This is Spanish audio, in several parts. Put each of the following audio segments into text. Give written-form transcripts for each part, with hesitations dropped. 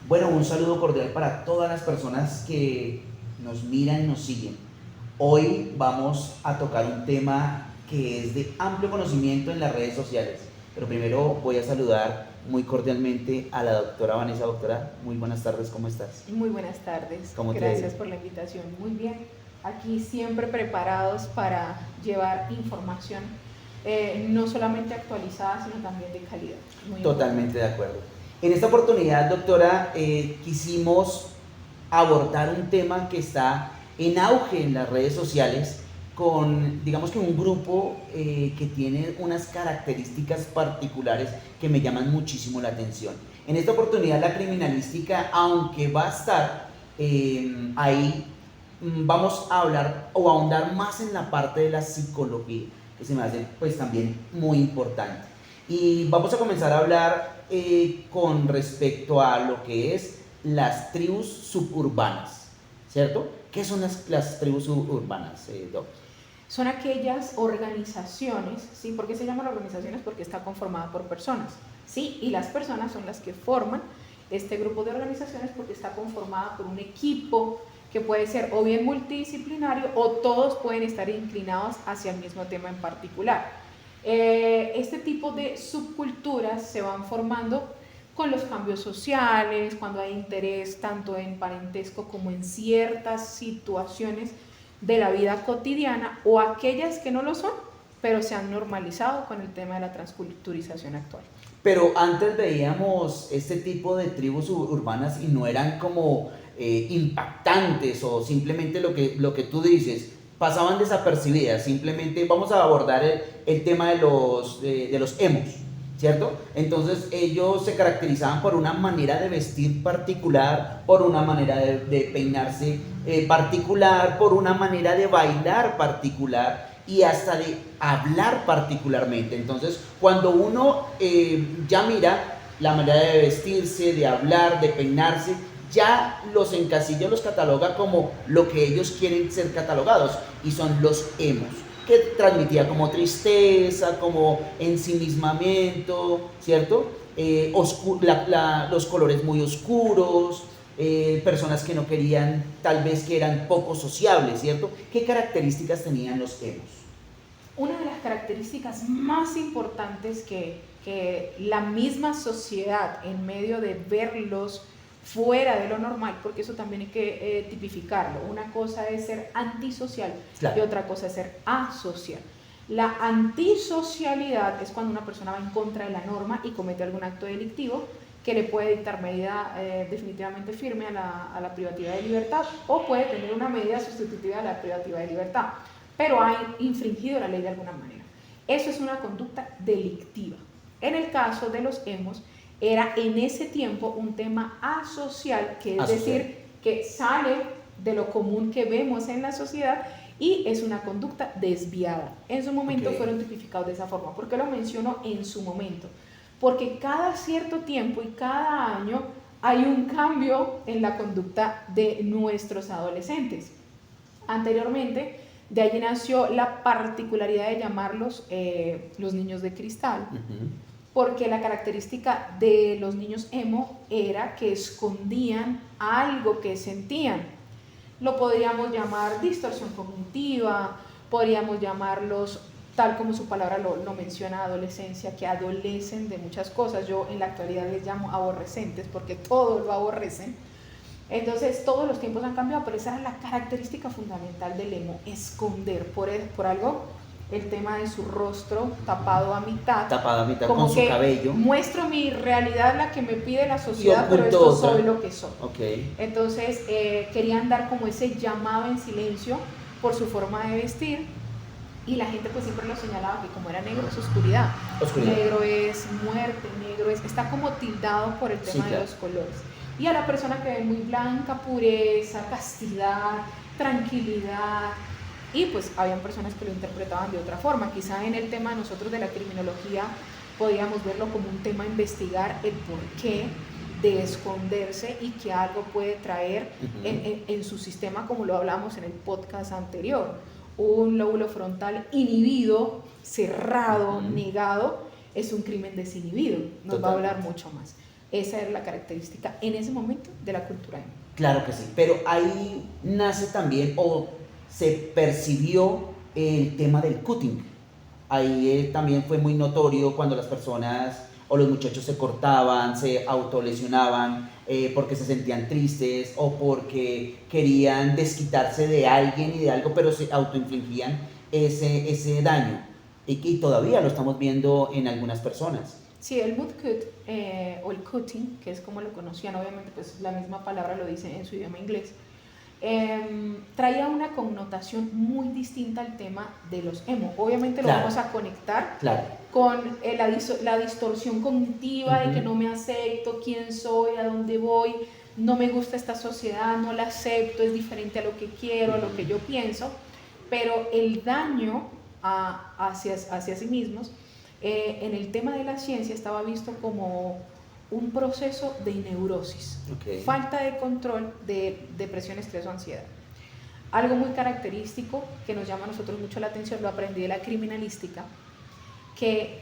Bueno, un saludo cordial para todas las personas que nos miran y nos siguen. Hoy vamos a tocar un tema que es de amplio conocimiento en las redes sociales. Pero primero voy a saludar muy cordialmente a la doctora Vanessa. Doctora, muy buenas tardes, ¿cómo estás? Muy buenas tardes, ¿Cómo te ha ido? gracias por la invitación. Muy bien, aquí siempre preparados para llevar información no solamente actualizada, sino también de calidad. Muy importante. Totalmente de acuerdo. En esta oportunidad, doctora, quisimos abordar un tema que está en auge en las redes sociales con, digamos que un grupo que tiene unas características particulares que me llaman muchísimo la atención. En esta oportunidad la criminalística, aunque va a estar ahí, vamos a hablar o a ahondar más en la parte de la psicología, que se me hace pues también muy importante. Y vamos a comenzar a hablar con respecto a lo que es las tribus suburbanas, ¿cierto? ¿Qué son las tribus suburbanas, Doc? Son aquellas organizaciones, ¿sí? ¿Por qué se llaman organizaciones? Porque está conformada por personas, ¿sí? Y las personas son las que forman este grupo de organizaciones porque está conformada por un equipo que puede ser o bien multidisciplinario o todos pueden estar inclinados hacia el mismo tema en particular. Este tipo de subculturas se van formando con los cambios sociales, cuando hay interés tanto en parentesco como en ciertas situaciones de la vida cotidiana o aquellas que no lo son, pero se han normalizado con el tema de la transculturización actual. Pero antes veíamos este tipo de tribus urbanas y no eran como impactantes o simplemente lo que tú dices, pasaban desapercibidas. Simplemente vamos a abordar el tema de los emos, ¿cierto? Entonces ellos se caracterizaban por una manera de vestir particular, por una manera de peinarse particular, por una manera de bailar particular y hasta de hablar particularmente. Entonces, cuando uno ya mira la manera de vestirse, de hablar, de peinarse, ya los encasilla, los cataloga como lo que ellos quieren ser catalogados, y son los emos, que transmitía como tristeza, como ensimismamiento, ¿cierto? Los colores muy oscuros, personas que no querían, tal vez que eran poco sociables, ¿cierto? ¿Qué características tenían los emos? Una de las características más importantes que la misma sociedad, en medio de verlos fuera de lo normal, porque eso también hay que tipificarlo. Una cosa es ser antisocial, claro, y otra cosa es ser asocial. La antisocialidad es cuando una persona va en contra de la norma y comete algún acto delictivo que le puede dictar medida definitivamente firme a la privativa de libertad, o puede tener una medida sustitutiva a la privativa de libertad, pero ha infringido la ley de alguna manera. Eso es una conducta delictiva. En el caso de los emos, era en ese tiempo un tema asocial, que es decir, que sale de lo común que vemos en la sociedad y es una conducta desviada. En su momento fueron tipificados de esa forma. ¿Por qué lo menciono en su momento? Porque cada cierto tiempo y cada año hay un cambio en la conducta de nuestros adolescentes. Anteriormente, de allí nació la particularidad de llamarlos los niños de cristal, porque la característica de los niños emo era que escondían algo que sentían. Lo podríamos llamar distorsión cognitiva, podríamos llamarlos, tal como su palabra lo menciona, adolescencia, que adolecen de muchas cosas. Yo en la actualidad les llamo aborrecentes porque todo lo aborrecen. Entonces todos los tiempos han cambiado, pero esa era la característica fundamental del emo, esconder por algo el tema de su rostro tapado a mitad, como con su cabello. Muestro mi realidad, la que me pide la sociedad, pero esto soy lo que soy. Entonces querían dar como ese llamado en silencio por su forma de vestir, y la gente pues siempre lo señalaba que como era negro es oscuridad. Negro es muerte, negro está como tildado por el tema de los colores. Y a la persona que ve muy blanca, pureza, castidad, tranquilidad. Y pues habían personas que lo interpretaban de otra forma. Quizá en el tema de nosotros de la criminología podíamos verlo como un tema a investigar, el porqué de esconderse y que algo puede traer en su sistema, como lo hablamos en el podcast anterior. Un lóbulo frontal inhibido, cerrado, negado, es un crimen desinhibido. Nos va a hablar mucho más. Esa era la característica en ese momento de la cultura emo. Claro que sí, pero ahí nace también o se percibió el tema del cutting. Ahí también fue muy notorio cuando las personas o los muchachos se cortaban, se autolesionaban porque se sentían tristes o porque querían desquitarse de alguien y de algo, pero se autoinfligían ese daño. Y todavía lo estamos viendo en algunas personas. Sí, el mood cut o el cutting, que es como lo conocían, obviamente pues la misma palabra lo dice en su idioma inglés, traía una connotación muy distinta al tema de los emo. Obviamente lo vamos a conectar con la distorsión cognitiva de que no me acepto, quién soy, a dónde voy, no me gusta esta sociedad, no la acepto, es diferente a lo que quiero, a lo que yo pienso, pero el daño hacia sí mismos, en el tema de la ciencia estaba visto como un proceso de neurosis, falta de control de depresión, estrés o ansiedad. Algo muy característico que nos llama a nosotros mucho la atención, lo aprendí de la criminalística, que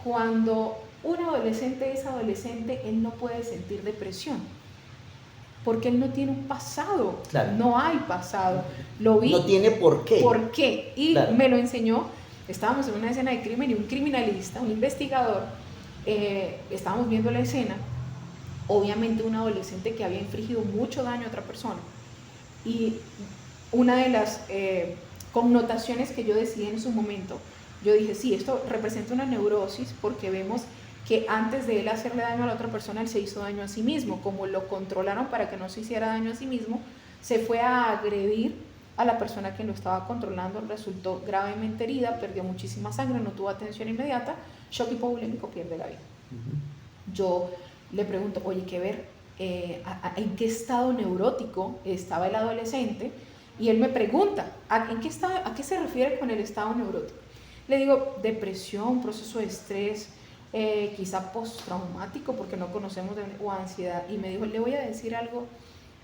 cuando un adolescente es adolescente, él no puede sentir depresión, porque él no tiene un pasado, no hay pasado, lo vi. No tiene por qué. ¿Por qué? Y me lo enseñó, estábamos en una escena de crimen y un criminalista, un investigador, estábamos viendo la escena, obviamente un adolescente que había infligido mucho daño a otra persona, y una de las connotaciones que yo decía en su momento, yo dije, sí, esto representa una neurosis porque vemos que antes de él hacerle daño a la otra persona, él se hizo daño a sí mismo. Como lo controlaron para que no se hiciera daño a sí mismo, se fue a agredir a la persona que lo estaba controlando, resultó gravemente herida, perdió muchísima sangre, no tuvo atención inmediata, shock hipovolémico, pierde la vida. Yo le pregunto, oye, ¿qué ver? ¿En qué estado neurótico estaba el adolescente? Y él me pregunta, ¿a qué se refiere con el estado neurótico? Le digo, depresión, proceso de estrés, quizá postraumático, porque no conocemos, o ansiedad. Y me dijo, le voy a decir algo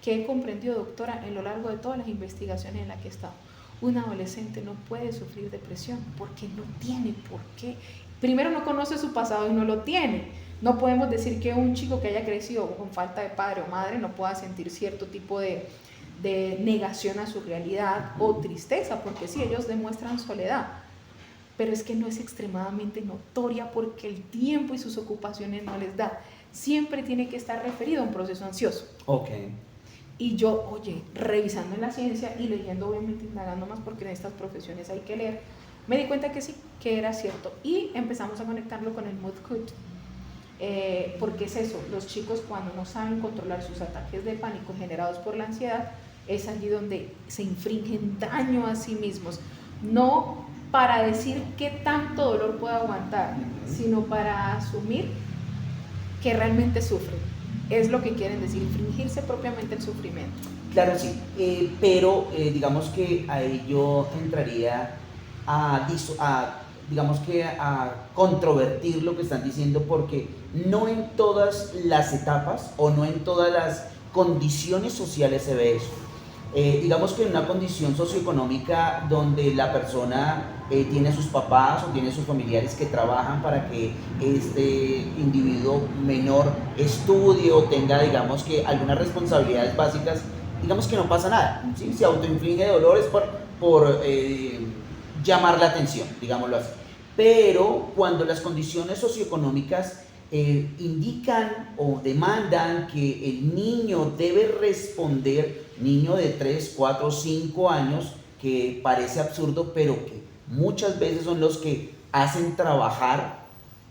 que he comprendido, doctora, en lo largo de todas las investigaciones en las que he estado. Un adolescente no puede sufrir depresión porque no tiene por qué. Primero, no conoce su pasado y no lo tiene. No podemos decir que un chico que haya crecido con falta de padre o madre no pueda sentir cierto tipo de negación a su realidad o tristeza, porque sí, ellos demuestran soledad, pero es que no es extremadamente notoria porque el tiempo y sus ocupaciones no les da. Siempre tiene que estar referido a un proceso ansioso. Y yo, oye, revisando en la ciencia y leyendo, obviamente indagando más, porque en estas profesiones hay que leer, me di cuenta que sí, que era cierto, y empezamos a conectarlo con el mood cut, porque es eso, los chicos cuando no saben controlar sus ataques de pánico generados por la ansiedad, es allí donde se infringen daño a sí mismos, no para decir qué tanto dolor puede aguantar, sino para asumir que realmente sufren. Es lo que quieren decir, infringirse propiamente el sufrimiento. Claro, sí, pero digamos que a ello entraría digamos que a controvertir lo que están diciendo, porque no en todas las etapas o no en todas las condiciones sociales se ve eso. Digamos que en una condición socioeconómica donde la persona tiene a sus papás o tiene a sus familiares que trabajan para que este individuo menor estudie o tenga, digamos que algunas responsabilidades básicas, digamos que no pasa nada, ¿sí? Se autoinflige dolores por llamar la atención, digámoslo así. Pero cuando las condiciones socioeconómicas indican o demandan que el niño debe responder, niño de 3, 4, 5 años, que parece absurdo, pero que muchas veces son los que hacen trabajar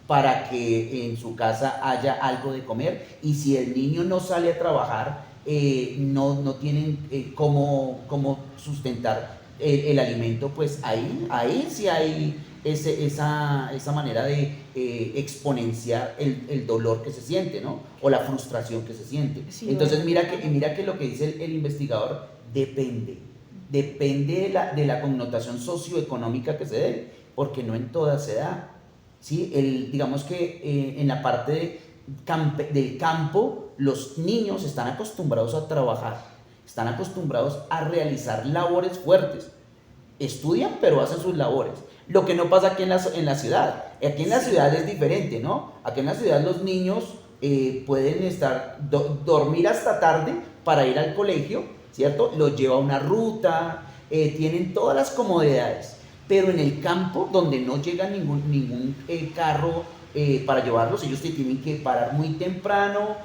para que en su casa haya algo de comer, y si el niño no sale a trabajar, no tienen cómo sustentar el alimento, pues ahí sí hay esa manera de exponenciar el dolor que se siente, ¿no? O la frustración que se siente. Sí, entonces mira que lo que dice el investigador depende de la connotación socioeconómica que se dé, porque no en todas se da, ¿sí? Digamos que en la parte del campo, los niños están acostumbrados a trabajar, están acostumbrados a realizar labores fuertes, estudian pero hacen sus labores. Lo que no pasa aquí en la ciudad. Aquí en la ciudad es diferente, ¿no? Aquí en la ciudad los niños pueden dormir hasta tarde para ir al colegio, ¿cierto? Los lleva a una ruta, tienen todas las comodidades, pero en el campo donde no llega ningún carro para llevarlos, ellos tienen que parar muy temprano,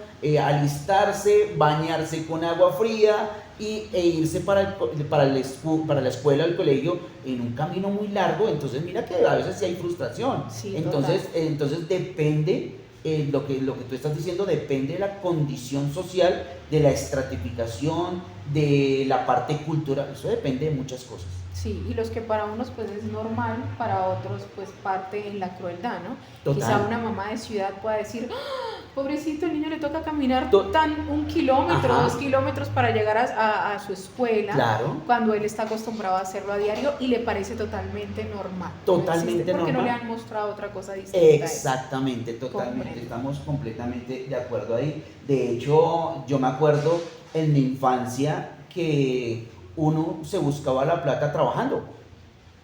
alistarse, bañarse con agua fría e irse para la escuela, al colegio, en un camino muy largo. Entonces mira que a veces sí hay frustración. Sí, entonces depende, lo que tú estás diciendo, depende de la condición social, de la estratificación, de la parte cultural, eso depende de muchas cosas. Sí, y los que para unos pues es normal, para otros pues parte en la crueldad, ¿no? Total. Quizá una mamá de ciudad pueda decir, ¡ah! Pobrecito, el niño le toca caminar 1 kilómetro, Ajá. 2 kilómetros para llegar a su escuela, Claro. cuando él está acostumbrado a hacerlo a diario y le parece totalmente normal. Totalmente porque normal. no le han mostrado otra cosa distinta. Exactamente, totalmente, Comprendo. estamos completamente de acuerdo ahí. De hecho, yo me acuerdo en mi infancia que uno se buscaba la plata trabajando,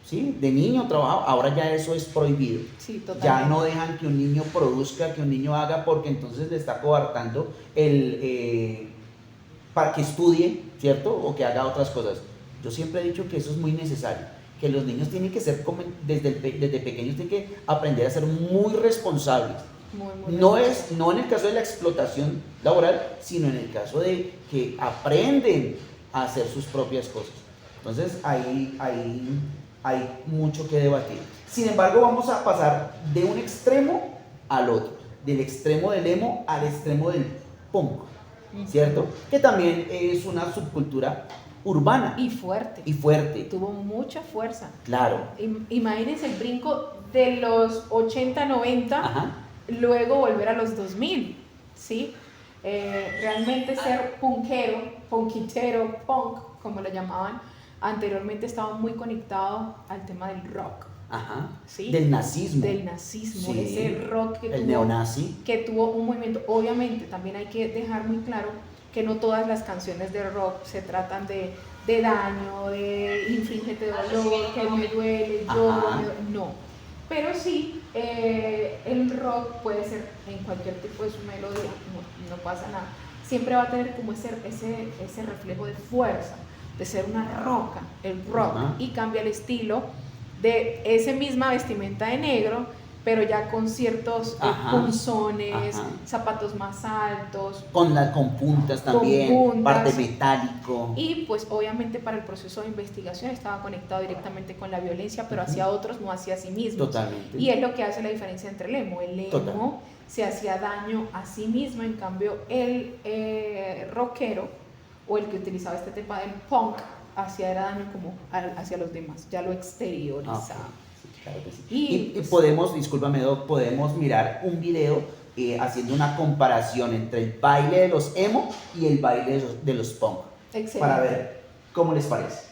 ¿sí? De niño trabajaba, ahora ya eso es prohibido. Sí, totalmente. Ya no dejan que un niño produzca, que un niño haga, porque entonces le está coartando para que estudie, ¿cierto? O que haga otras cosas. Yo siempre he dicho que eso es muy necesario, que los niños tienen que ser, desde pequeños tienen que aprender a ser muy responsables. Muy No en el caso de la explotación laboral, sino en el caso de que aprenden a hacer sus propias cosas. Entonces ahí hay mucho que debatir. Sin embargo, vamos a pasar de un extremo al otro, del extremo del emo al extremo del punk, ¿cierto? Que también es una subcultura urbana. Y fuerte. Y fuerte. Tuvo mucha fuerza. Claro. Imagínense el brinco de los 80, 90, Ajá. luego volver a los 2000, ¿sí? Realmente ser punkero, punkitero, punk, como lo llamaban, anteriormente estaba muy conectado al tema del rock. Ajá. ¿Sí? Del nazismo. Del nazismo, Sí. ese rock el neonazi. que tuvo un movimiento. Obviamente, también hay que dejar muy claro que no todas las canciones de rock se tratan de daño, de infringente dolor, que me duele, lloro, no. Pero sí, el rock puede ser en cualquier tipo de su melodía, no pasa nada. Siempre va a tener como ese reflejo de fuerza, de ser una roca, el rock, y cambia el estilo de esa misma vestimenta de negro, pero ya con ciertos punzones, zapatos más altos. Con puntas también, con puntas, parte metálico. Y pues obviamente para el proceso de investigación estaba conectado directamente con la violencia, pero hacia otros, no hacia sí mismos. Totalmente. Y es lo que hace la diferencia entre el emo. El emo se hacía daño a sí mismo, en cambio el rockero o el que utilizaba este tema del punk hacía daño como hacia los demás, ya lo exteriorizaba. Claro que sí. Y pues, podemos, discúlpame Doc, podemos mirar un video haciendo una comparación entre el baile de los emo y el baile de los punk. Excelente. Para ver cómo les parece.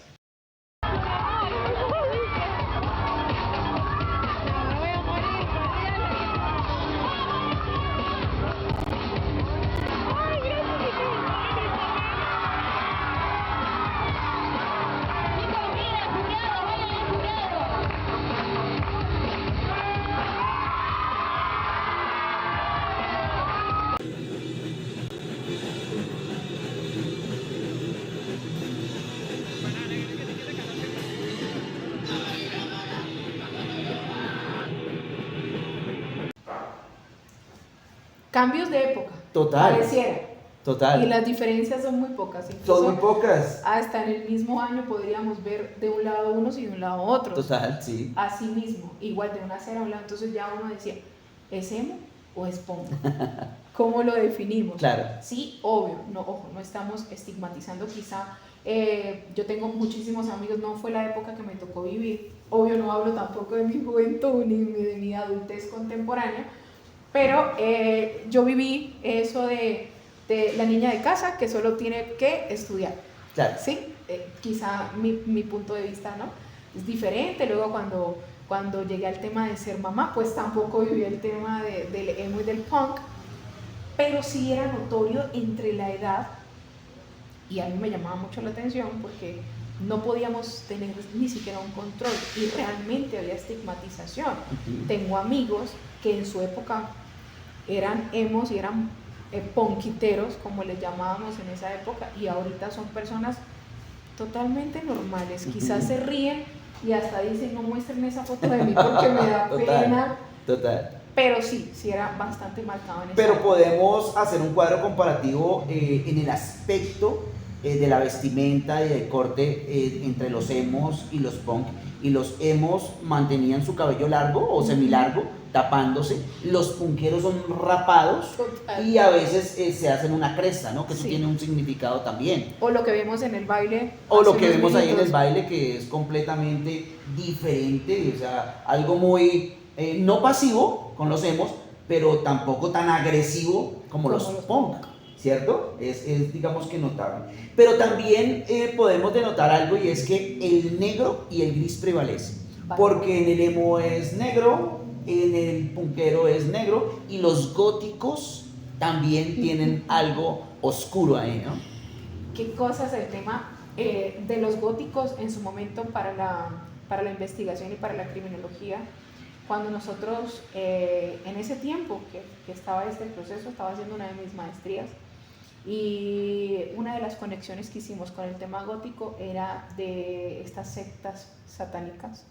Cambios de época. Total. Pareciera. Total. Y las diferencias son muy pocas. Incluso son muy pocas. Hasta en el mismo año podríamos ver de un lado unos y de un lado otros. Total, sí. Así mismo, igual de una acera a un lado. Entonces ya uno decía, ¿es emo o es punk? ¿Cómo lo definimos? Claro. Sí, obvio. No, ojo, no estamos estigmatizando quizá. Yo tengo muchísimos amigos, no fue la época que me tocó vivir. Obvio, no hablo tampoco de mi juventud ni de mi adultez contemporánea. Pero yo viví eso de la niña de casa que solo tiene que estudiar. Claro. ¿Sí? Quizá mi punto de vista, ¿no? Es diferente. Luego cuando llegué al tema de ser mamá, pues tampoco viví el tema del emo y del punk, pero sí era notorio entre la edad, y a mí me llamaba mucho la atención porque no podíamos tener ni siquiera un control y realmente había estigmatización. Tengo amigos que en su época eran emos y eran ponquiteros, como les llamábamos en esa época, y ahorita son personas totalmente normales. Quizás se ríen y hasta dicen, no muestren esa foto de mí porque me da pena. Total. Pero sí era bastante marcado en esa Pero época. podemos hacer un cuadro comparativo en el aspecto de la vestimenta y del corte entre los emos y los punk. Y los emos mantenían su cabello largo o semilargo, tapándose. Los punkeros son rapados. Total. Y a veces se hacen una cresta, ¿no? Que eso Sí. tiene un significado también. O lo que vemos en el baile. O lo hace que unos vemos ahí en minutos. el baile, que es completamente diferente, o sea, algo muy no pasivo con los emos, pero tampoco tan agresivo como los punk, ¿cierto? Es digamos que notable. Pero también podemos denotar algo, y es que el negro y el gris prevalece, porque en el emo es negro, en el punkero es negro, y los góticos también tienen algo oscuro ahí, ¿no? ¿Qué cosas el tema de los góticos en su momento para la investigación y para la criminología? Cuando nosotros, en ese tiempo que estaba este proceso, estaba haciendo una de mis maestrías, y una de las conexiones que hicimos con el tema gótico era de estas sectas satánicas.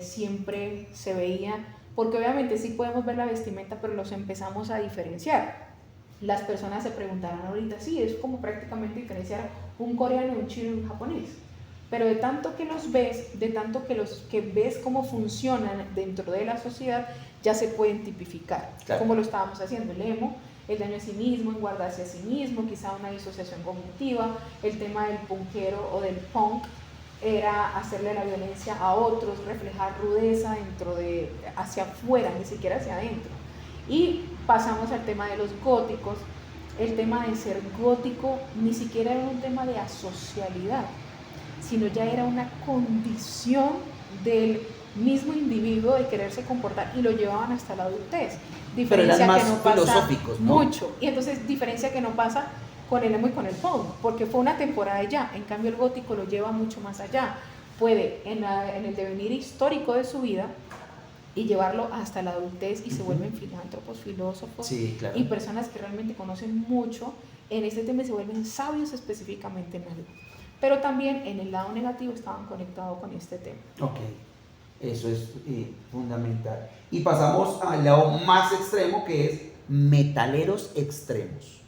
Siempre se veía, porque obviamente sí podemos ver la vestimenta, pero los empezamos a diferenciar. Las personas se preguntarán ahorita, sí, es como prácticamente diferenciar un coreano, un chino y un japonés. Pero de tanto que los ves, de tanto que ves cómo funcionan dentro de la sociedad, ya se pueden tipificar, claro. Como lo estábamos haciendo, el emo, el daño a sí mismo, en guardarse a sí mismo, quizá una disociación cognitiva, el tema del punkero o del punk era hacerle la violencia a otros, reflejar rudeza hacia afuera, ni siquiera hacia adentro. Y pasamos al tema de los góticos. El tema de ser gótico ni siquiera era un tema de asocialidad, sino ya era una condición del mismo individuo de quererse comportar, y lo llevaban hasta la adultez. Diferencia pero eran más que no pasa filosóficos, ¿no? Mucho. Y entonces, diferencia que no pasa con el emo y con el punk, porque fue una temporada ya. En cambio, el gótico lo lleva mucho más allá. Puede, en el devenir histórico de su vida, y llevarlo hasta la adultez, y se vuelven filántropos, filósofos, sí, claro. Y personas que realmente conocen mucho en este tema y se vuelven sabios específicamente en algo. Pero también en el lado negativo estaban conectados con este tema. Ok, eso es fundamental. Y pasamos al lado más extremo, que es metaleros extremos,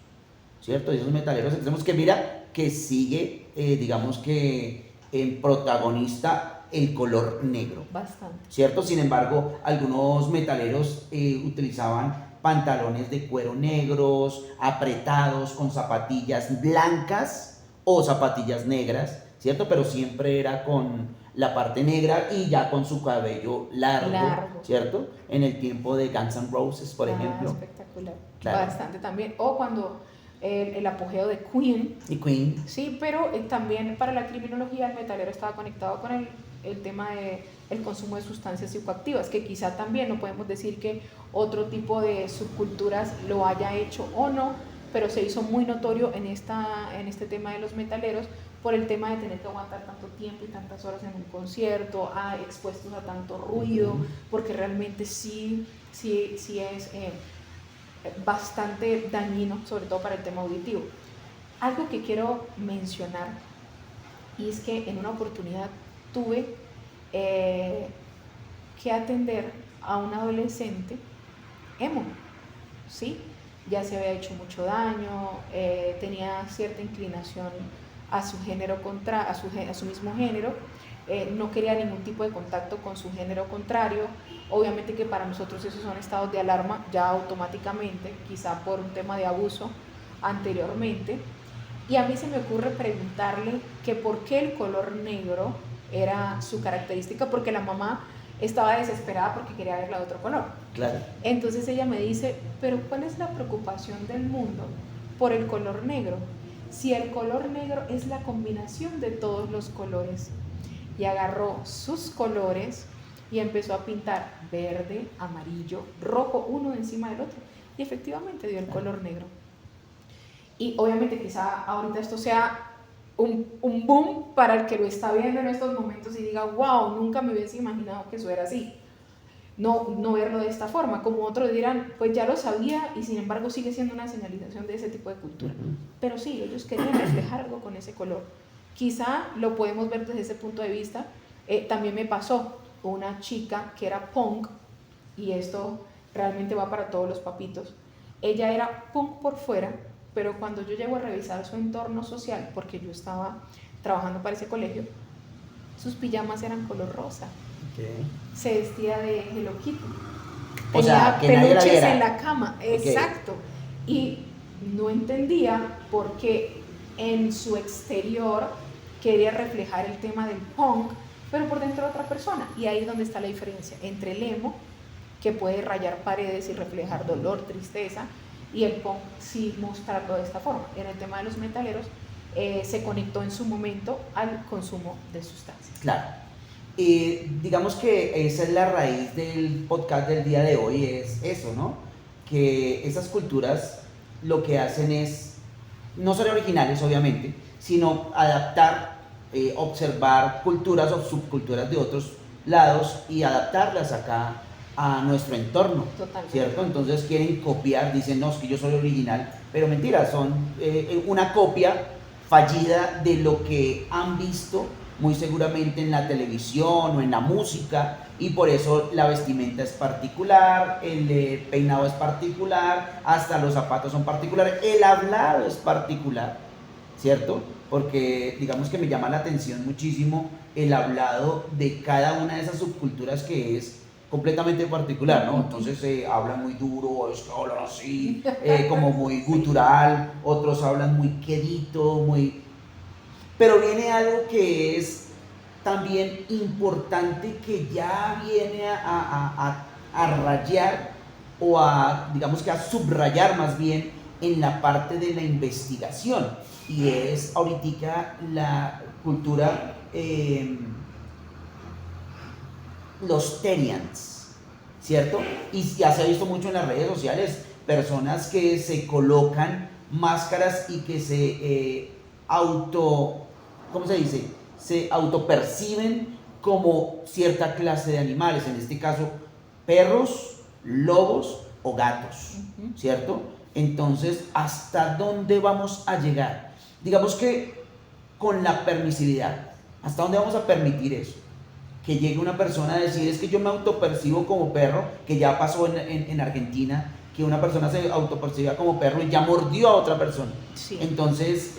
¿cierto? Y esos metaleros extremos que mira, que sigue, digamos que en protagonista el color negro. Bastante. ¿Cierto? Sin embargo, algunos metaleros utilizaban pantalones de cuero negros, apretados, con zapatillas blancas o zapatillas negras, ¿cierto? Pero siempre era con la parte negra y ya con su cabello largo. ¿Cierto? En el tiempo de Guns N' Roses, por ejemplo. Espectacular. Claro. Bastante también. O cuando el apogeo de Queen. Y Queen. Sí, pero también para la criminología el metalero estaba conectado con el tema del consumo de sustancias psicoactivas, que quizá también no podemos decir que otro tipo de subculturas lo haya hecho o no, pero se hizo muy notorio en este tema de los metaleros por el tema de tener que aguantar tanto tiempo y tantas horas en un concierto, expuestos a tanto ruido, porque realmente sí es bastante dañino, sobre todo para el tema auditivo. Algo que quiero mencionar, y es que en una oportunidad tuve que atender a un adolescente emo, ¿sí? Ya se había hecho mucho daño, tenía cierta inclinación a su género a su mismo género, no quería ningún tipo de contacto con su género contrario. Obviamente que para nosotros esos son estados de alarma ya automáticamente, quizá por un tema de abuso anteriormente. Y a mí se me ocurre preguntarle que por qué el color negro era su característica, porque la mamá estaba desesperada porque quería verla de otro color. Claro. Entonces ella me dice, pero ¿cuál es la preocupación del mundo por el color negro? Si el color negro es la combinación de todos los colores. Y agarró sus colores y empezó a pintar verde, amarillo, rojo, uno encima del otro. Y efectivamente dio el color negro. Y obviamente quizá ahorita esto sea un boom para el que lo está viendo en estos momentos y diga, wow, nunca me hubiese imaginado que eso era así. no verlo de esta forma. Como otros dirán, pues ya lo sabía y sin embargo sigue siendo una señalización de ese tipo de cultura. Pero sí, ellos querían reflejar algo con ese color. Quizá lo podemos ver desde ese punto de vista. También me pasó una chica que era punk, y esto realmente va para todos los papitos. Ella era punk por fuera, pero cuando yo llego a revisar su entorno social, porque yo estaba trabajando para ese colegio, sus pijamas eran color rosa. Okay. Se vestía de Hello Kitty. O sea, tenía que nadie la peluches viera. en la cama, Okay. exacto. Y no entendía por qué en su exterior quería reflejar el tema del punk, pero por dentro de otra persona. Y ahí es donde está la diferencia entre el emo, que puede rayar paredes y reflejar dolor, tristeza, y el punk sí mostrarlo de esta forma. En el tema de los metaleros, se conectó en su momento al consumo de sustancias. Claro. Digamos que esa es la raíz del podcast del día de hoy, es eso, ¿no? Que esas culturas lo que hacen es no ser originales, obviamente, sino adaptar, observar culturas o subculturas de otros lados y adaptarlas acá a nuestro entorno. Totalmente. ¿Cierto? Entonces quieren copiar, dicen, no, es que yo soy original, pero mentira, son una copia fallida de lo que han visto muy seguramente en la televisión o en la música, y por eso la vestimenta es particular, el peinado es particular, hasta los zapatos son particulares, el hablado es particular, ¿cierto? Porque digamos que me llama la atención muchísimo el hablado de cada una de esas subculturas que es completamente particular, ¿no? Entonces hablan muy duro, es que hablan así, como muy gutural, otros hablan muy quedito, muy... Pero viene algo que es también importante, que ya viene a rayar o a, digamos que a subrayar más bien en la parte de la investigación, y es ahorita la cultura, los Terians, ¿cierto? Y ya se ha visto mucho en las redes sociales, personas que se colocan máscaras y que se ¿cómo se dice? Se autoperciben como cierta clase de animales, en este caso perros, lobos o gatos, ¿cierto? Entonces, ¿hasta dónde vamos a llegar? Digamos que con la permisividad, ¿hasta dónde vamos a permitir eso? Que llegue una persona a decir, es que yo me autopercibo como perro, que ya pasó en Argentina, que una persona se autopercibía como perro y ya mordió a otra persona. Sí. Entonces,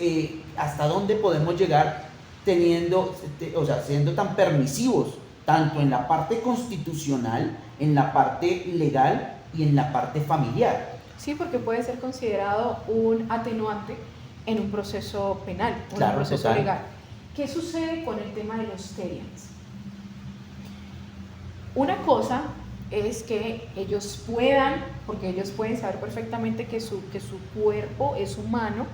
¿hasta dónde podemos llegar siendo tan permisivos, tanto en la parte constitucional, en la parte legal y en la parte familiar? Sí, porque puede ser considerado un atenuante en un proceso penal, en Claro, un proceso total. legal. ¿Qué sucede con el tema de los Terians? Una cosa es que ellos puedan, porque ellos pueden saber perfectamente que su cuerpo es humano,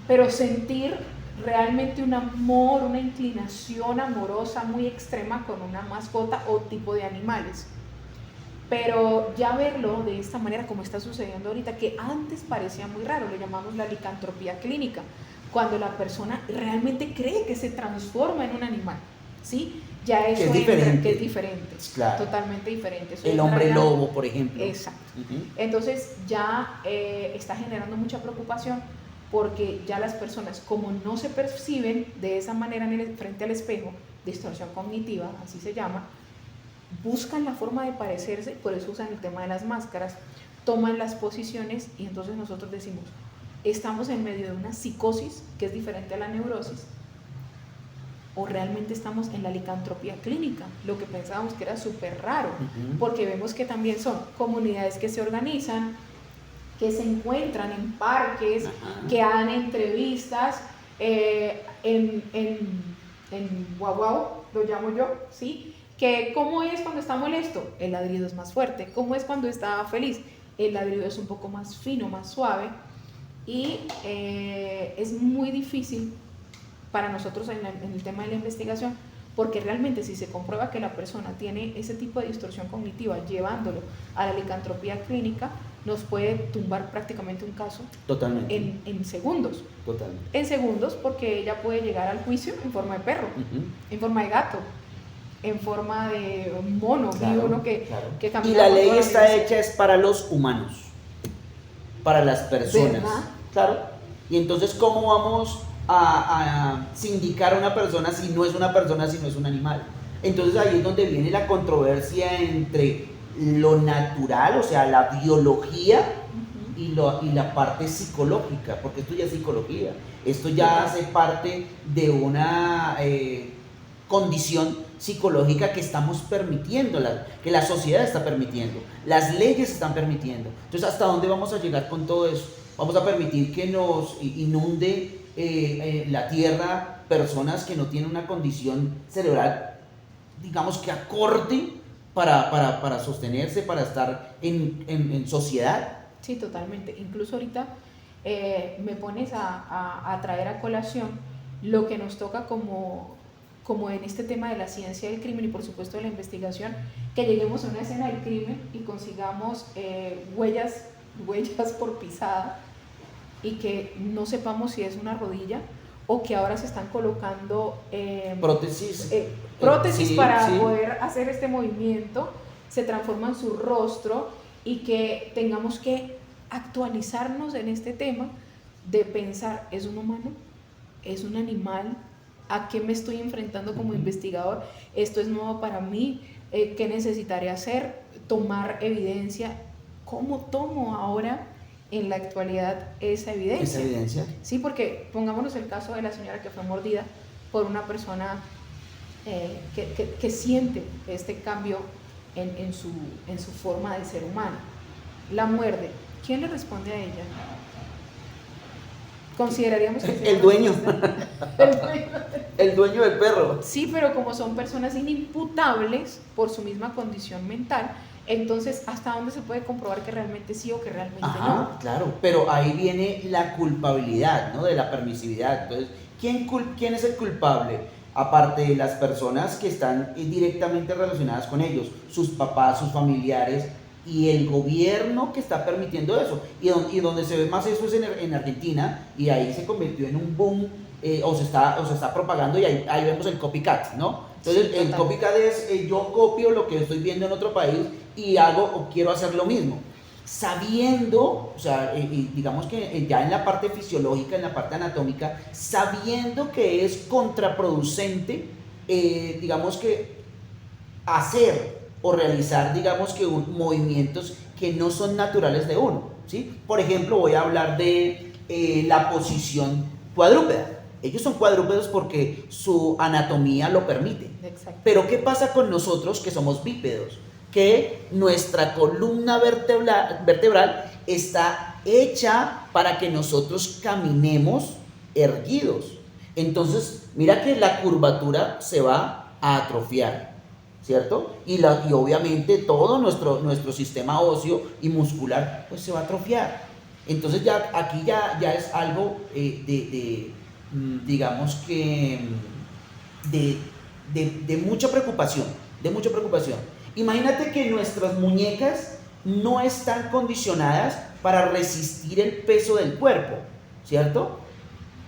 pero sentir realmente un amor, una inclinación amorosa muy extrema con una mascota o tipo de animales. Pero ya verlo de esta manera como está sucediendo ahorita, que antes parecía muy raro, lo llamamos la licantropía clínica, cuando la persona realmente cree que se transforma en un animal, ¿sí? Ya eso es diferente. que es diferente, Claro. Totalmente diferente. Eso el hombre lobo, por ejemplo. Exacto. Entonces ya está generando mucha preocupación, porque ya las personas, como no se perciben de esa manera frente al espejo, distorsión cognitiva, así se llama, buscan la forma de parecerse, por eso usan el tema de las máscaras, toman las posiciones, y entonces nosotros decimos, estamos en medio de una psicosis que es diferente a la neurosis, o realmente estamos en la licantropía clínica, lo que pensábamos que era súper raro, porque vemos que también son comunidades que se organizan, que se encuentran en parques, que dan entrevistas, en guau guau, lo llamo yo, ¿sí? Que cómo es cuando está molesto, el ladrido es más fuerte, cómo es cuando está feliz, el ladrido es un poco más fino, más suave, y es muy difícil para nosotros en el tema de la investigación, porque realmente si se comprueba que la persona tiene ese tipo de distorsión cognitiva llevándolo a la licantropía clínica, nos puede tumbar prácticamente un caso. Totalmente. En segundos. Totalmente. En segundos, porque ella puede llegar al juicio en forma de perro, en forma de gato. en forma de mono, Claro, uno que camina. Y la por ley toda la está universidad. hecha es para los humanos, para las personas. ¿Verdad? Claro. Y entonces, ¿cómo vamos a sindicar a una persona si no es una persona, si no es un animal? Entonces ahí es donde viene la controversia entre lo natural, o sea, la biología, y la parte psicológica, porque esto ya es psicología, esto ya hace parte de una condición psicológica que estamos permitiendo, que la sociedad está permitiendo, las leyes están permitiendo. Entonces, ¿hasta dónde vamos a llegar con todo eso? ¿Vamos a permitir que nos inunde la tierra personas que no tienen una condición cerebral, digamos que acorde para sostenerse, para estar en sociedad? Sí, totalmente. Incluso ahorita me pones a traer a colación lo que nos toca como en este tema de la ciencia del crimen y por supuesto de la investigación, que lleguemos a una escena del crimen y consigamos huellas por pisada y que no sepamos si es una rodilla o que ahora se están colocando prótesis Sí, para sí. poder hacer este movimiento, se transforma en su rostro y que tengamos que actualizarnos en este tema de pensar, ¿es un humano? ¿Es un animal? ¿A qué me estoy enfrentando como investigador? ¿Esto es nuevo para mí? ¿Qué necesitaré hacer? Tomar evidencia. ¿Cómo tomo ahora en la actualidad esa evidencia? ¿Esa evidencia? Sí, porque pongámonos el caso de la señora que fue mordida por una persona que siente este cambio en su forma de ser humano. La muerde. ¿Quién le responde a ella? Consideraríamos que El dueño. el dueño. El dueño del perro. Sí, pero como son personas inimputables por su misma condición mental, entonces ¿hasta dónde se puede comprobar que realmente sí o que realmente no? Claro, pero ahí viene la culpabilidad, ¿no? De la permisividad. Entonces, ¿quién es el culpable? Aparte de las personas que están directamente relacionadas con ellos, sus papás, sus familiares, y el gobierno que está permitiendo eso. Y donde se ve más eso es en Argentina, y ahí se convirtió en un boom, o se está propagando, y ahí vemos el copycat, ¿no? Entonces, Sí, el copycat es yo copio lo que estoy viendo en otro país y hago o quiero hacer lo mismo. Sabiendo, o sea, digamos que ya en la parte fisiológica, en la parte anatómica, sabiendo que es contraproducente, digamos que hacer o realizar, digamos que movimientos que no son naturales de uno, ¿sí? Por ejemplo, voy a hablar de la posición cuadrúpeda. Ellos son cuadrúpedos porque su anatomía lo permite. Exacto. Pero ¿qué pasa con nosotros que somos bípedos? Que nuestra columna vertebral está hecha para que nosotros caminemos erguidos. Entonces, mira que la curvatura se va a atrofiar, ¿cierto? Y obviamente todo nuestro sistema óseo y muscular pues se va a atrofiar. Entonces aquí ya es algo digamos que de mucha preocupación, Imagínate que nuestras muñecas no están condicionadas para resistir el peso del cuerpo, ¿cierto?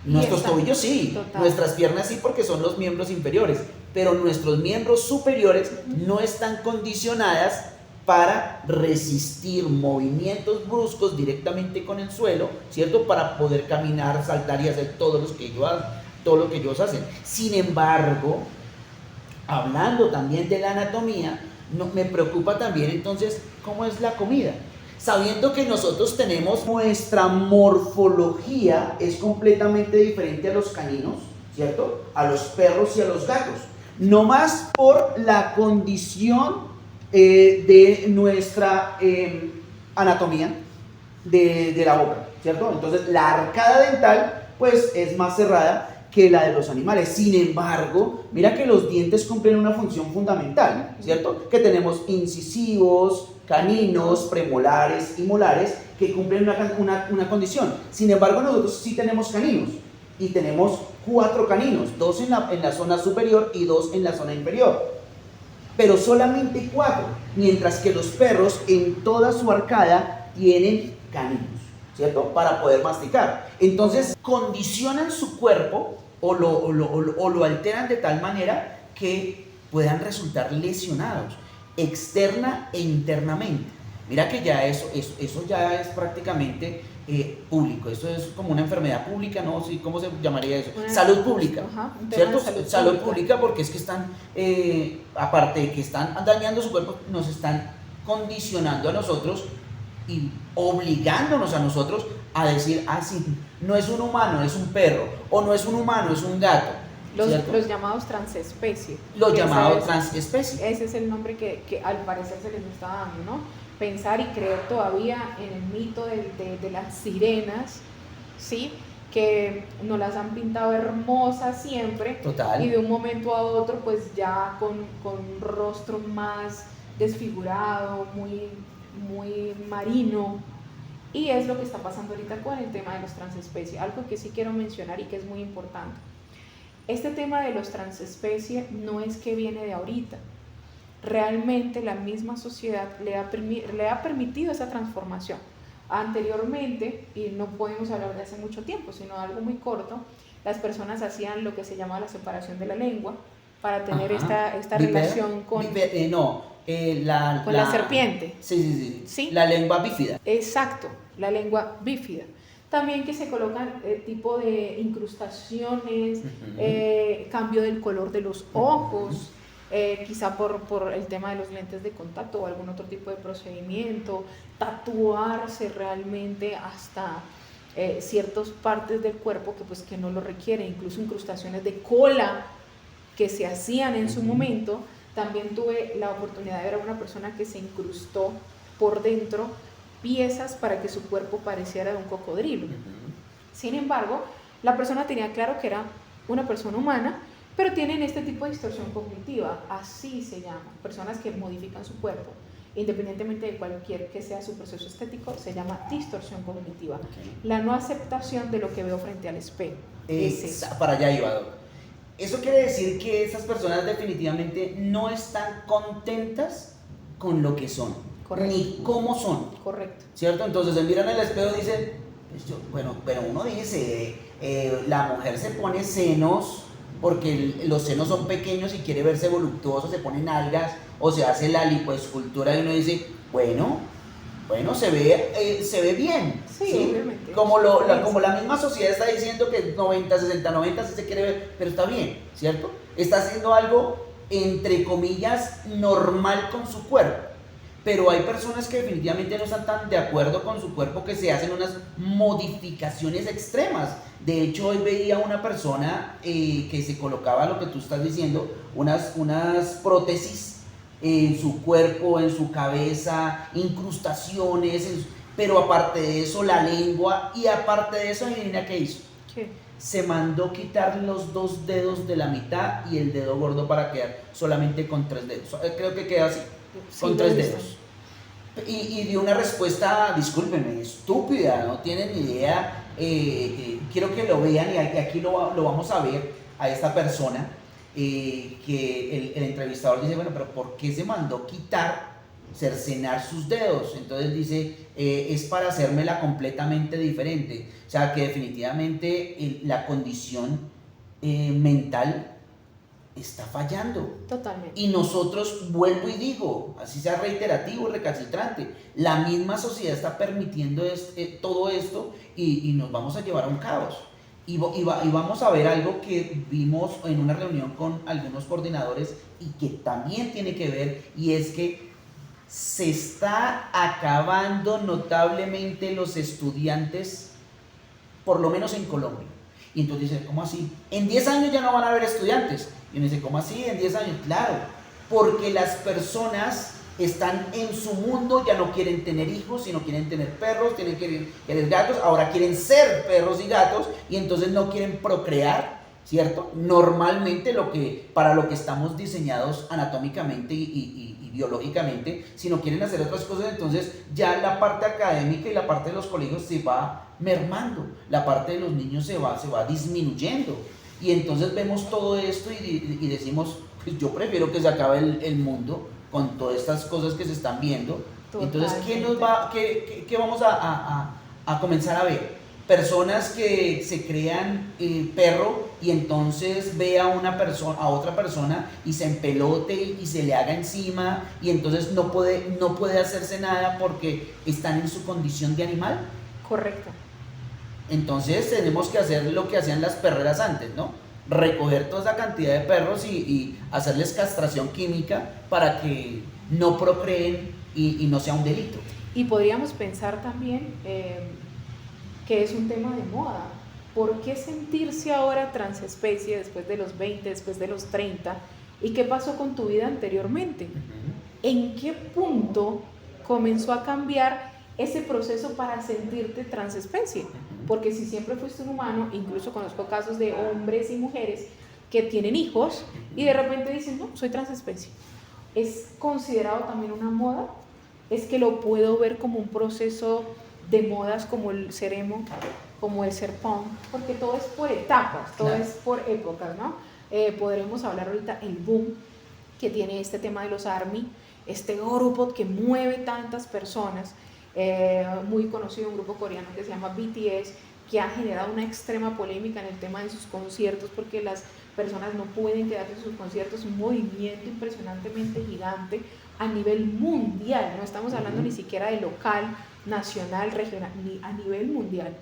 Nuestros tobillos sí, total. Nuestras piernas sí, porque son los miembros inferiores, pero nuestros miembros superiores no están condicionadas para resistir movimientos bruscos directamente con el suelo, ¿cierto? Para poder caminar, saltar y hacer todo lo que ellos hacen. Sin embargo, hablando también de la anatomía, me preocupa también entonces cómo es la comida. Sabiendo que nosotros tenemos nuestra morfología es completamente diferente a los caninos, ¿cierto? A los perros y a los gatos. No más por la condición de nuestra anatomía de la boca, ¿cierto? Entonces la arcada dental pues es más cerrada que la de los animales. Sin embargo, mira que los dientes cumplen una función fundamental, ¿cierto? Que tenemos incisivos, caninos, premolares y molares que cumplen una condición. Sin embargo, nosotros sí tenemos caninos y tenemos 4 caninos, 2 en la zona superior y 2 en la zona inferior. Pero solamente 4, mientras que los perros en toda su arcada tienen caninos, ¿cierto? Para poder masticar. Entonces, condicionan su cuerpo o lo alteran de tal manera que puedan resultar lesionados, externa e internamente. Mira que ya eso ya es prácticamente público, eso es como una enfermedad pública, ¿no? Sí, ¿cómo se llamaría eso? Salud pública, ajá, ¿cierto? Salud Pública, porque es que están, aparte de que están dañando su cuerpo, nos están condicionando a nosotros y obligándonos a nosotros a decir, ah, sí, no es un humano, es un perro, o no es un humano, es un gato. Los llamados transespecies. Los llamados transespecies. Ese es el nombre que al parecer se les está dando, ¿no? Pensar y creer todavía en el mito de las sirenas, ¿sí? Que nos las han pintado hermosas siempre. Total. Y de un momento a otro, pues ya con un rostro más desfigurado, muy marino. Y es lo que está pasando ahorita con el tema de los transespecies. Algo que sí quiero mencionar y que es muy importante. Este tema de los transespecies no es que viene de ahorita. Realmente la misma sociedad le ha permitido esa transformación. Anteriormente, y no podemos hablar de hace mucho tiempo, sino de algo muy corto, las personas hacían lo que se llama la separación de la lengua para tener esta relación con... con la serpiente. Sí. La lengua bífida. Exacto, la lengua bífida. También que se colocan tipo de incrustaciones, cambio del color de los ojos, quizá por el tema de los lentes de contacto o algún otro tipo de procedimiento, tatuarse realmente hasta ciertas partes del cuerpo que no lo requieren, incluso incrustaciones de cola que se hacían en su momento. También tuve la oportunidad de ver a una persona que se incrustó por dentro piezas para que su cuerpo pareciera de un cocodrilo. Sin embargo, la persona tenía claro que era una persona humana, pero tienen este tipo de distorsión cognitiva, así se llama, personas que modifican su cuerpo, independientemente de cualquier que sea su proceso estético, se llama distorsión cognitiva. La no aceptación de lo que veo frente al espejo. Para allá iba, doctor. Eso quiere decir que esas personas definitivamente no están contentas con lo que son. Correcto. Ni cómo son. Correcto. ¿Cierto? Entonces se miran en el espejo y dicen, bueno, pero uno dice, la mujer se pone senos porque los senos son pequeños y quiere verse voluptuoso, se ponen algas o se hace la lipoescultura y uno dice, bueno, se ve bien. Sí, obviamente. Como la misma sociedad está diciendo que 90, 60, 90 sí se quiere ver, pero está bien, ¿cierto? Está haciendo algo, entre comillas, normal con su cuerpo. Pero hay personas que definitivamente no están tan de acuerdo con su cuerpo, que se hacen unas modificaciones extremas. De hecho, hoy veía una persona que se colocaba lo que tú estás diciendo, unas prótesis en su cuerpo, en su cabeza, incrustaciones, pero aparte de eso la lengua, y aparte de eso, adivina qué hizo. ¿Qué? Se mandó quitar los 2 dedos de la mitad y el dedo gordo para quedar solamente con 3 dedos. Creo que queda así. Con 3 dedos. Y dio una respuesta, discúlpenme, estúpida, no tienen ni idea. Quiero que lo vean y aquí lo vamos a ver a esta persona, que el entrevistador dice, bueno, pero ¿por qué se mandó quitar, cercenar sus dedos? Entonces dice, es para hacérmela completamente diferente. O sea, que definitivamente la condición mental está fallando. Totalmente. Y nosotros, vuelvo y digo, así sea reiterativo, recalcitrante, la misma sociedad está permitiendo todo esto y nos vamos a llevar a un caos. Y vamos a ver algo que vimos en una reunión con algunos coordinadores y que también tiene que ver, y es que se está acabando notablemente los estudiantes, por lo menos en Colombia. Y entonces dicen, ¿cómo así? En 10 años ya no van a haber estudiantes. Y uno dice, ¿cómo así? En 10 años, claro, porque las personas están en su mundo, ya no quieren tener hijos, sino quieren tener perros, tienen que querer gatos, ahora quieren ser perros y gatos, y entonces no quieren procrear, ¿cierto? Normalmente para lo que estamos diseñados anatómicamente y biológicamente, sino quieren hacer otras cosas. Entonces ya la parte académica y la parte de los colegios se va mermando, la parte de los niños se va disminuyendo. Y entonces vemos todo esto y decimos, pues yo prefiero que se acabe el mundo con todas estas cosas que se están viendo. Totalmente. Entonces, ¿qué vamos a comenzar a ver? personas que se crean perro y entonces ve a una persona, a otra persona y se empelote y se le haga encima y entonces no puede hacerse nada porque están en su condición de animal. Correcto. Entonces tenemos que hacer lo que hacían las perreras antes, ¿no? Recoger toda esa cantidad de perros y hacerles castración química para que no procreen y no sea un delito. Y podríamos pensar también que es un tema de moda. ¿Por qué sentirse ahora transespecie después de los 20, después de los 30? ¿Y qué pasó con tu vida anteriormente? ¿En qué punto comenzó a cambiar ese proceso para sentirte transespecie? Porque si siempre fuiste un humano, incluso conozco casos de hombres y mujeres que tienen hijos y de repente dicen, no, soy transespecie. ¿Es considerado también una moda? ¿Es que lo puedo ver como un proceso de modas como el ser emo, como el ser punk? Porque todo es por etapas, todo es por épocas, ¿no? Podremos hablar ahorita el boom que tiene este tema de los ARMY, este grupo que mueve tantas personas, muy conocido, un grupo coreano que se llama BTS, que ha generado una extrema polémica en el tema de sus conciertos porque las personas no pueden quedarse en sus conciertos, un movimiento impresionantemente gigante a nivel mundial, no estamos hablando ni siquiera de local, nacional, regional, ni a nivel mundial.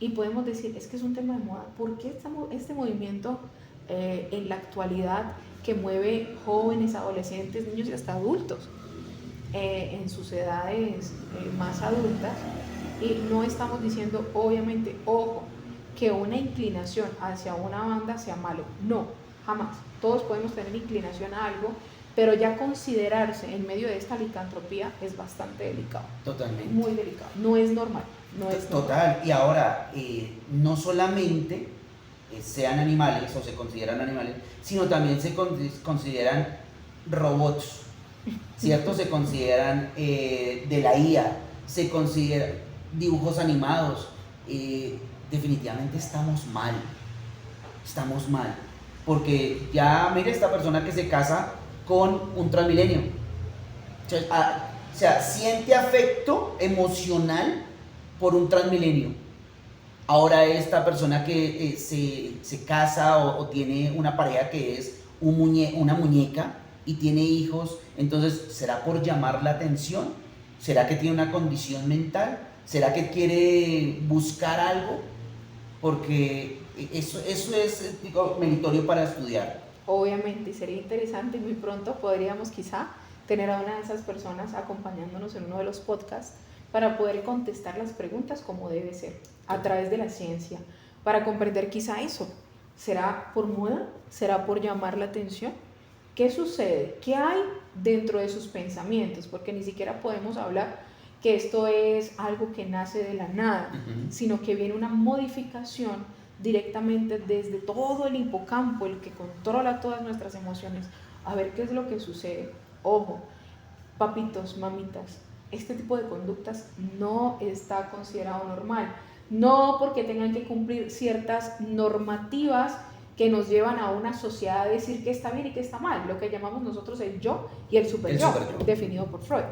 Y podemos decir, es que es un tema de moda. ¿Por qué este movimiento en la actualidad que mueve jóvenes, adolescentes, niños y hasta adultos en sus edades más adultas? Y no estamos diciendo, obviamente, ojo, que una inclinación hacia una banda sea malo. No, jamás. Todos podemos tener inclinación a algo, pero ya considerarse en medio de esta licantropía es bastante delicado. Totalmente. Muy delicado. No es normal. No es Total. normal. Y ahora, no solamente sean animales o se consideran animales, sino también se consideran robots, ¿cierto? Se consideran de la IA, se consideran dibujos animados. Definitivamente estamos mal, porque ya mire esta persona que se casa con un Transmilenio, o sea, siente afecto emocional por un Transmilenio. Ahora esta persona que se casa o tiene una pareja que es una muñeca y tiene hijos, entonces ¿será por llamar la atención? ¿Será que tiene una condición mental? ¿Será que quiere buscar algo? Porque eso es, digo, meritorio para estudiar. Obviamente, sería interesante y muy pronto podríamos quizá tener a una de esas personas acompañándonos en uno de los podcasts para poder contestar las preguntas como debe ser, a través de la ciencia, para comprender quizá eso. ¿Será por moda? ¿Será por llamar la atención? ¿Qué sucede? ¿Qué hay dentro de sus pensamientos? Porque ni siquiera podemos hablar que esto es algo que nace de la nada, sino que viene una modificación directamente desde todo el hipocampo, el que controla todas nuestras emociones, a ver qué es lo que sucede. Ojo, papitos, mamitas, este tipo de conductas no está considerado normal, no porque tengan que cumplir ciertas normativas que nos llevan a una sociedad a decir que está bien y que está mal, lo que llamamos nosotros el yo y el super yo, definido por Freud,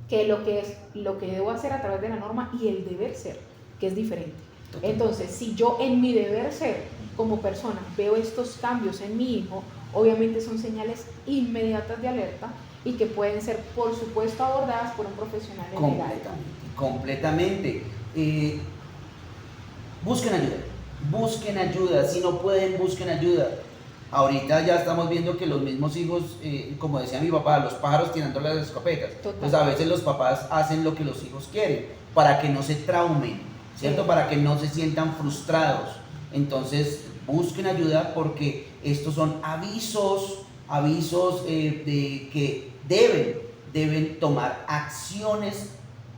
que lo que debo hacer a través de la norma y el deber ser, que es diferente. Entonces, si yo en mi deber ser como persona veo estos cambios en mi hijo, obviamente son señales inmediatas de alerta y que pueden ser, por supuesto, abordadas por un profesional en el área. Completamente. Busquen ayuda, si no pueden, busquen ayuda. Ahorita ya estamos viendo que los mismos hijos, como decía mi papá, los pájaros tirando las escopetas. Pues a veces los papás hacen lo que los hijos quieren para que no se traumen, ¿cierto? Sí. Para que no se sientan frustrados. Entonces busquen ayuda porque estos son avisos de que deben tomar acciones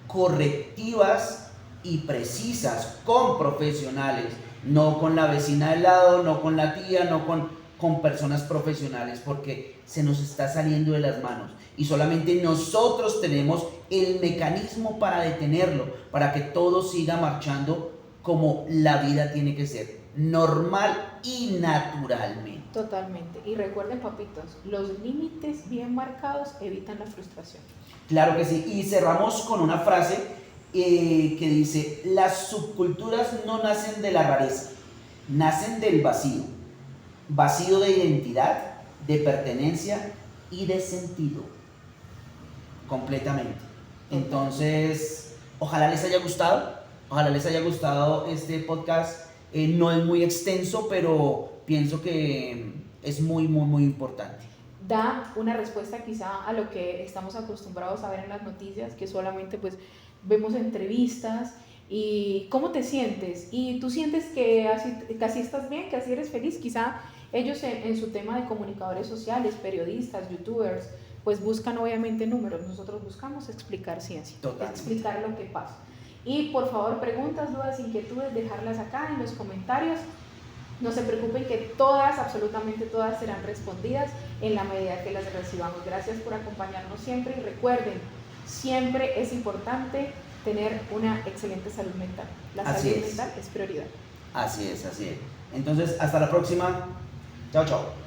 correctivas y precisas con profesionales, no con la vecina del lado, no con la tía, no con personas profesionales, porque se nos está saliendo de las manos y solamente nosotros tenemos el mecanismo para detenerlo, para que todo siga marchando como la vida tiene que ser, normal y naturalmente. Totalmente. Y recuerden, papitos, los límites bien marcados evitan la frustración. Claro que sí. Y cerramos con una frase que dice, las subculturas no nacen de la rareza, nacen del vacío, vacío de identidad, de pertenencia y de sentido, completamente. Entonces, ojalá les haya gustado este podcast. No es muy extenso, pero pienso que es muy, muy, muy importante. Da una respuesta quizá a lo que estamos acostumbrados a ver en las noticias, que solamente pues vemos entrevistas. ¿Y cómo te sientes? ¿Y tú sientes que así estás bien, que así eres feliz? Quizá ellos en su tema de comunicadores sociales, periodistas, youtubers, pues buscan obviamente números. Nosotros buscamos explicar ciencia, Totalmente. explicar lo que pasa. Y por favor, preguntas, dudas, inquietudes, dejarlas acá en los comentarios. No se preocupen que todas, absolutamente todas, serán respondidas en la medida que las recibamos. Gracias por acompañarnos siempre y recuerden, siempre es importante tener una excelente salud mental. La salud mental es prioridad. Así es. Entonces, hasta la próxima. Chao, chao.